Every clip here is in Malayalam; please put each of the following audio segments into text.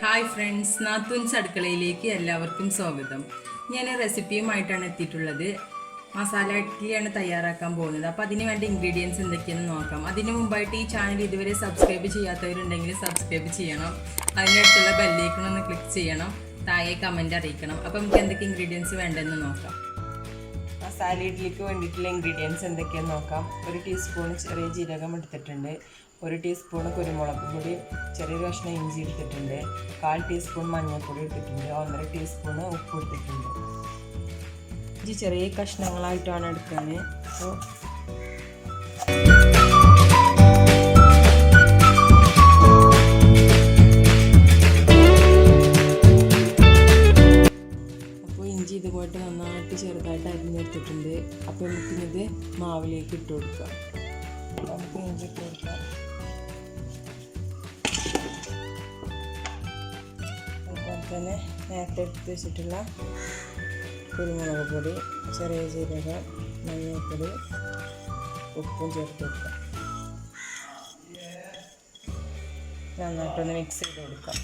ഹായ് ഫ്രണ്ട്സ്, നാത്തൂൻസ് അടുക്കളയിലേക്ക് എല്ലാവർക്കും സ്വാഗതം. ഞാൻ റെസിപ്പിയുമായിട്ടാണ് എത്തിയിട്ടുള്ളത്. മസാല ഇഡ്ഡലിയാണ് തയ്യാറാക്കാൻ പോകുന്നത്. അപ്പോൾ അതിന് വേണ്ട ഇൻഗ്രീഡിയൻസ് എന്തൊക്കെയെന്ന് നോക്കാം. അതിന് മുമ്പായിട്ട് ഈ ചാനൽ ഇതുവരെ സബ്സ്ക്രൈബ് ചെയ്യാത്തവരുണ്ടെങ്കിൽ സബ്സ്ക്രൈബ് ചെയ്യണം. അതിനടുത്തുള്ള ബെല്ലൈക്കൺ ഒന്ന് ക്ലിക്ക് ചെയ്യണം. താഴെ കമൻറ്റ് അറിയിക്കണം. അപ്പോൾ നമുക്ക് എന്തൊക്കെ ഇൻഗ്രീഡിയൻസ് വേണ്ടതെന്ന് നോക്കാം. മസാല ഇഡ്ഡലിക്ക് വേണ്ടിയിട്ടുള്ള ഇൻഗ്രീഡിയൻസ് എന്തൊക്കെയാണെന്ന് നോക്കാം. 1 ടീസ്പൂൺ ചെറിയ ജീരകം എടുത്തിട്ടുണ്ട്, 1 ടീസ്പൂൺ കുരുമുളക് പൊടി, ചെറിയൊരു കഷ്ണം ഇഞ്ചി എടുത്തിട്ടുണ്ട്, 1/4 ടീസ്പൂൺ മഞ്ഞൾപ്പൊടി എടുത്തിട്ടുണ്ട്, 1.5 ടീസ്പൂൺ ഉപ്പ് എടുത്തിട്ടുണ്ട്. ഇഞ്ചി ചെറിയ കഷ്ണങ്ങളായിട്ടാണ് എടുക്കാൻ. അപ്പോൾ ഇഞ്ചി ഇതുപോയിട്ട് നന്നായിട്ട് ചെറുതായിട്ട് അരിഞ്ഞെടുത്തിട്ടുണ്ട്. അപ്പോൾ നമുക്കിത് മാവിലേക്ക് ഇട്ട് കൊടുക്കാം. നമുക്ക് ഇഞ്ചി ഇട്ട് കൊടുക്കാം. അതുപോലെ തന്നെ നേരത്തെ എടുത്ത് വെച്ചിട്ടുള്ള കുരുമുളക് പൊടി, ചെറിയ ജീരകം, മഞ്ഞൾപ്പൊടി, ഉപ്പും ചേർത്ത് കൊടുക്കാം. നന്നായിട്ടൊന്ന് മിക്സ് ചെയ്ത് കൊടുക്കാം.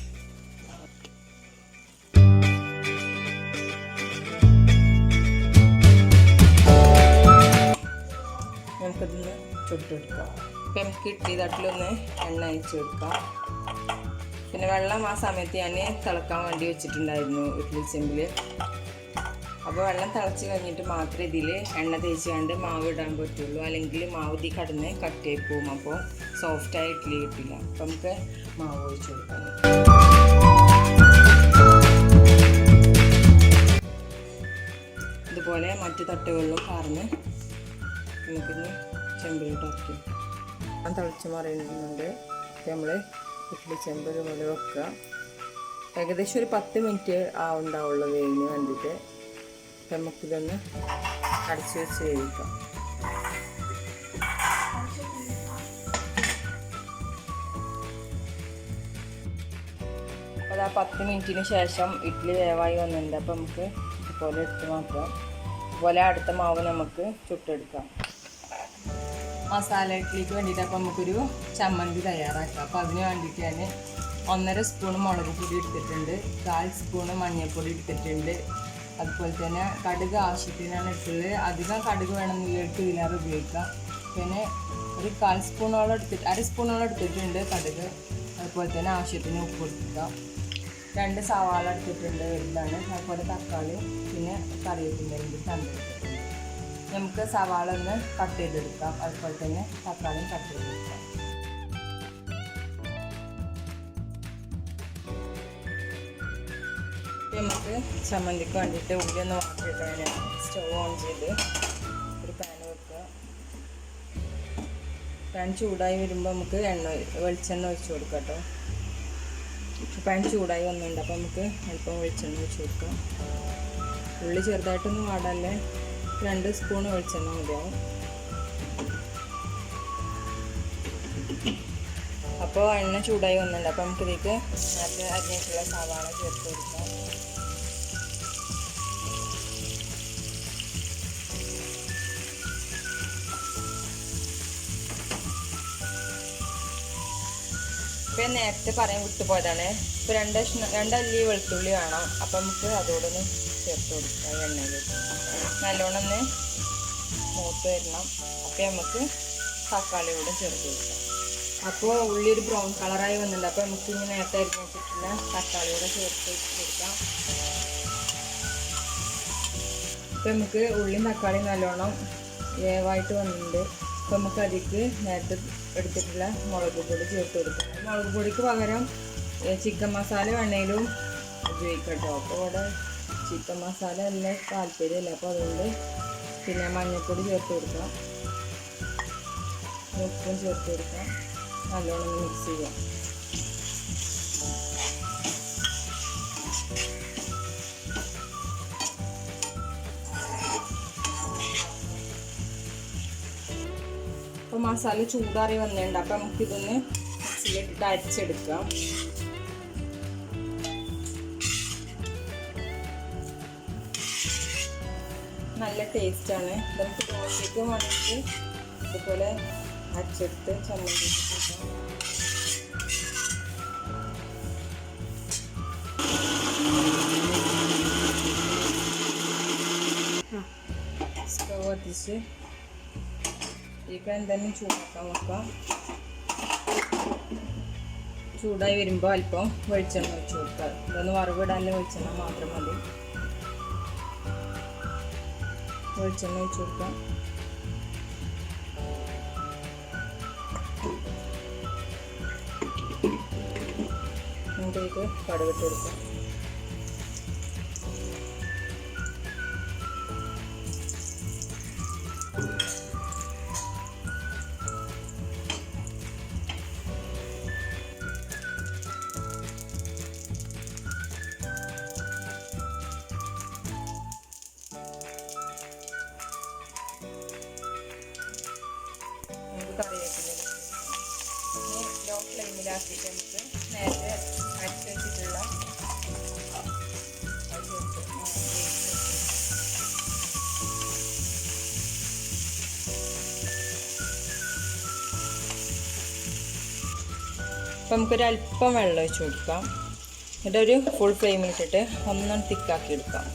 നമുക്കതൊന്ന് ചുട്ടെടുക്കാം. ഇപ്പം നമുക്ക് ഇഡ്ഡലി തട്ടിലൊന്ന് എണ്ണ ഒഴിച്ച് കൊടുക്കാം. പിന്നെ വെള്ളം ആ സമയത്ത് ഞാൻ തിളക്കാൻ വേണ്ടി വെച്ചിട്ടുണ്ടായിരുന്നു ഇഡ്ഡലി ചെമ്പിൽ. അപ്പോൾ വെള്ളം തിളച്ച് കഴിഞ്ഞിട്ട് മാത്രമേ ഇതിൽ എണ്ണ തേച്ച് കണ്ട് മാവ് ഇടാൻ പറ്റുള്ളൂ. അല്ലെങ്കിൽ മാവ് ഇതിൽ കടന്ന് കട്ടിയായി പോവും. അപ്പോൾ സോഫ്റ്റായി ഇഡ്ഡലി കിട്ടില്ല. അപ്പം നമുക്ക് മാവ് ഒഴിച്ച് കൊടുക്കാം. ഇതുപോലെ മറ്റു തട്ടുകളിലും പറഞ്ഞ് നമുക്കിന്ന് ചെമ്പിലിട്ട് ഇറക്കി തിളച്ച് മറിയുന്നുണ്ട്. നമ്മൾ ഇഡ്ഡലി ചെമ്പ് ഇതുപോലെ വെക്കുക. ഏകദേശം ഒരു 10 മിനിറ്റ് ഉണ്ടാവുള്ളൂ വേവിന് വേണ്ടിയിട്ട്. നമുക്കിതൊന്ന് അടച്ച് വെച്ച് വേവിക്കാം. അപ്പോൾ ആ 10 മിനിറ്റിന് ശേഷം ഇഡ്ഡലി വേവായി വന്നിട്ടുണ്ട്. അപ്പോൾ നമുക്ക് ഇതുപോലെ എടുത്ത് മാറ്റാം. അതുപോലെ അടുത്ത മാവ് നമുക്ക് ചുട്ടെടുക്കാം. മസാല ഇഡ്ഡലിക്ക് വേണ്ടിയിട്ട് അപ്പോൾ നമുക്കൊരു ചമ്മന്തി തയ്യാറാക്കാം. അപ്പോൾ അതിന് വേണ്ടിയിട്ട് ഞാൻ 1.5 സ്പൂൺ മുളക് പൊടി എടുത്തിട്ടുണ്ട്, 1/4 സ്പൂൺ മഞ്ഞൾപ്പൊടി എടുത്തിട്ടുണ്ട്. അതുപോലെ തന്നെ കടുക് ആവശ്യത്തിനാണ് ഇട്ടുള്ളത്. അധികം കടുക് വേണമെന്നുള്ളവർക്ക് ഇതിലേറെ ഉപയോഗിക്കാം. പിന്നെ ഒരു 1/4 സ്പൂണോളം എടുത്തിട്ട് 1/2 സ്പൂണോളം എടുത്തിട്ടുണ്ട് കടുക്. അതുപോലെ തന്നെ ആവശ്യത്തിന് ഉപ്പ് എടുക്കുക. 2 സവാള എടുത്തിട്ടുണ്ട്, വലുതാണ്. അതുപോലെ തക്കാളി, പിന്നെ കറിവേപ്പിൻ്റെ തണ്ടെടുത്തിട്ടുണ്ട്. നമുക്ക് സവാള ഒന്ന് കട്ട് ചെയ്തെടുക്കാം. അതുപോലെ തന്നെ തക്കാളിയും കട്ട് ചെയ്തെടുക്കാം. നമുക്ക് ചമ്മന്തിക്ക് വേണ്ടിയിട്ട് ഉള്ളി ഒന്ന് വാട്ടിയിട്ടാണ് സ്റ്റവ് ഓൺ ചെയ്ത് ഒരു പാൻ വെക്കുക. പാൻ ചൂടായി വരുമ്പോൾ നമുക്ക് വെളിച്ചെണ്ണ ഒഴിച്ച് കൊടുക്കാം കേട്ടോ. പാൻ ചൂടായി വന്നിട്ടുണ്ട്. അപ്പോൾ നമുക്ക് അല്പം വെളിച്ചെണ്ണ ഒഴിച്ച് കൊടുക്കാം. ഉള്ളി ചെറുതായിട്ടൊന്നും വാടാല്ലേ, 2 സ്പൂൺ വെളിച്ചെണ്ണ മതിയാവും. അപ്പോൾ എണ്ണ ചൂടായി വന്നിട്ടുണ്ട്. അപ്പോൾ നമുക്കിതിലേക്ക് നേരത്തെ അരിഞ്ഞിട്ടുള്ള സവാള ചേർത്ത് കൊടുക്കാം. ഇപ്പം നേരത്തെ പറയാൻ വിട്ടുപോയതാണ്. ഇപ്പോൾ 2 അല്ലി വെളുത്തുള്ളി വേണം. അപ്പം നമുക്ക് അതോടൊന്ന് ചേർത്ത് കൊടുക്കാം. എണ്ണയിലേക്ക് നല്ലോണം ഒന്ന് മൂത്ത് വരണം. അപ്പം നമുക്ക് തക്കാളി കൂടെ ചേർത്ത് കൊടുക്കാം. അപ്പോൾ ഉള്ളി ഒരു ബ്രൗൺ കളറായി വന്നിട്ടുണ്ട്. അപ്പോൾ നമുക്ക് ഇങ്ങനെ നേരത്തെ അരിഞ്ഞ് വെച്ചിട്ടുള്ള തക്കാളി കൂടെ ചേർത്ത് കൊടുക്കാം. അപ്പോൾ നമുക്ക് ഉള്ളിയും തക്കാളിയും നല്ലോണം വേവായിട്ട് വന്നിട്ടുണ്ട്. അപ്പോൾ നമുക്ക് അതിലേക്ക് നേരത്തെ എടുത്തിട്ടുള്ള മുളക് പൊടി ചേർത്ത് കൊടുക്കാം. മുളക് പൊടിക്ക് പകരം ചിക്കൻ മസാല വേണമെങ്കിലും ഉപയോഗിക്കാം കേട്ടോ. അപ്പോൾ ഇവിടെ ചിക്കൻ മസാല നല്ല താല്പര്യമില്ല. അപ്പോൾ അതുകൊണ്ട് പിന്നെ മഞ്ഞൾപ്പൊടി ചേർത്ത് കൊടുക്കാം, ഉപ്പും ചേർത്ത് കൊടുക്കാം. നല്ലോണം മിക്സ് ചെയ്യാം. അപ്പോൾ മസാല ചൂടാറി വന്നിട്ടുണ്ട്. അപ്പോൾ നമുക്കിതൊന്ന് മിക്സിയിലിട്ടിട്ട് അരച്ചെടുക്കാം. നല്ല ടേസ്റ്റാണ്. നമുക്ക് ദോശയ്ക്ക് വേണമെങ്കിൽ ഇതുപോലെ അരച്ചെടുത്ത് ചമ്മന്തി അതിനനുസരിച്ച് ഇതിപ്പോൾ എന്തെങ്കിലും ചൂടാക്കാൻ വെക്കാം. ചൂടായി വരുമ്പോൾ അല്പം വെളിച്ചെണ്ണ ഒഴിച്ച് കൊടുക്കുക. ഇതൊന്ന് വറവിടാനുള്ള വെളിച്ചെണ്ണ മാത്രം മതി. വെളിച്ചെണ്ണ ഒഴിച്ച് കൊടുക്കാം. ഇതിലേക്ക് കടുകിട്ട് കൊടുക്കാം. കറിവേപ്പില ലോ ഫ്ലെയിമിലാക്കിയിട്ട് നമുക്ക് നേരത്തെ അരച്ച് വെച്ചിട്ടുള്ള അപ്പം നമുക്കൊരല്പം വെള്ളം ഒഴിച്ച് കൊടുക്കാം. എന്നിട്ടൊരു ഫുൾ ഫ്ലെയിമിലിട്ടിട്ട് ഒന്നും തിക്കാക്കി എടുക്കാം.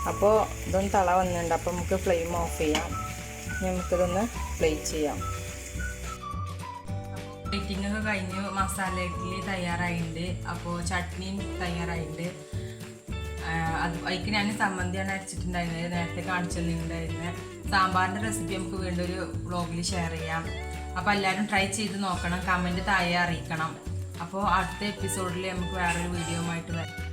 അപ്പോൾ ഇതൊന്ന് തള വന്നിട്ടുണ്ട്. അപ്പോൾ നമുക്ക് ഫ്ലെയിം ഓഫ് ചെയ്യാം. നമുക്കിതൊന്ന് പ്ലേറ്റ് ചെയ്യാം. പ്ലേറ്റിംഗ് ഒക്കെ കഴിഞ്ഞ് മസാല ഇഡ്ഡലി തയ്യാറായിട്ടുണ്ട്. അപ്പോൾ ചട്നിയും തയ്യാറായിട്ടുണ്ട്. അതിക്ക് ഞാൻ സമ്മന്തിയാണ് അരച്ചിട്ടുണ്ടായിരുന്നത്, നേരത്തെ കാണിച്ചു തന്നിട്ടുണ്ടായിരുന്നത്. സാമ്പാറിൻ്റെ റെസിപ്പി നമുക്ക് വീണ്ടും ഒരു വ്ളോഗിൽ ഷെയർ ചെയ്യാം. അപ്പോൾ എല്ലാവരും ട്രൈ ചെയ്ത് നോക്കണം, കമൻറ്റ് താഴെ അറിയിക്കണം. അപ്പോൾ അടുത്ത എപ്പിസോഡിൽ നമുക്ക് വേറൊരു വീഡിയോ ആയിട്ട് വരാം.